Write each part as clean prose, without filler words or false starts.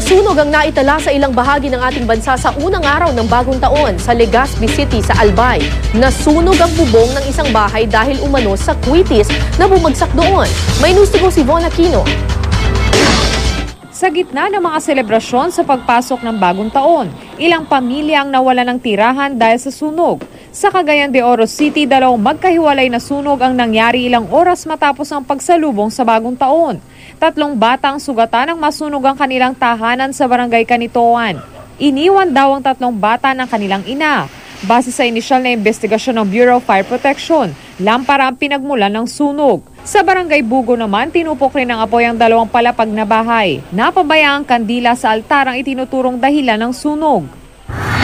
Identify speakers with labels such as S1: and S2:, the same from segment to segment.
S1: sunog ang naitala sa ilang bahagi ng ating bansa sa unang araw ng bagong taon sa Legazpi City sa Albay. Nasunog ang bubong ng isang bahay dahil umano sa kwitis na bumagsak doon. May news to go si Von Aquino.
S2: Sa gitna ng mga selebrasyon sa pagpasok ng bagong taon, ilang pamilya ang nawala ng tirahan dahil sa sunog. Sa Cagayan de Oro City, dalawang magkahiwalay na sunog ang nangyari ilang oras matapos ang pagsalubong sa bagong taon. 3 bata ang sugatan ng masunog ang kanilang tahanan sa barangay Canitoan. Iniwan daw ang 3 bata ng kanilang ina. Base sa inisyal na investigasyon ng Bureau of Fire Protection, lampara ang pinagmulan ng sunog. Sa barangay Bugo naman, tinupok rin ng apoy ang 2 palapag na bahay. Napabayaan ang kandila sa altar ang itinuturong dahilan ng sunog.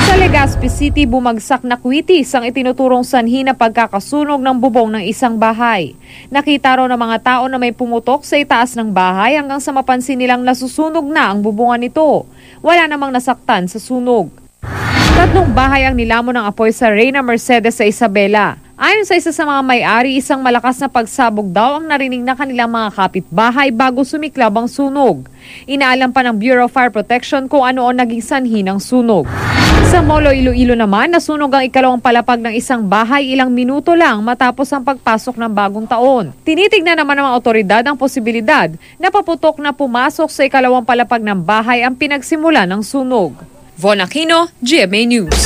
S2: Sa Legazpi City, bumagsak na kwitis ang itinuturong sanhi na pagkakasunog ng bubong ng isang bahay. Nakita raw ng mga tao na may pumutok sa itaas ng bahay hanggang sa mapansin nilang nasusunog na ang bubungan nito. Wala namang nasaktan sa sunog. 3 bahay ang nilamon ng apoy sa Reyna Mercedes sa Isabela. Ayon sa isa sa mga may-ari, isang malakas na pagsabog daw ang narinig na kanilang mga kapitbahay bago sumiklab ang sunog. Inaalam pa ng Bureau of Fire Protection kung ano ang naging sanhi ng sunog. Sa Molo, Iloilo naman, nasunog ang ikalawang palapag ng isang bahay ilang minuto lang matapos ang pagpasok ng bagong taon. Tinitignan naman ng mga otoridad ang posibilidad na paputok na pumasok sa ikalawang palapag ng bahay ang pinagsimula ng sunog. Von Aquino, GMA News.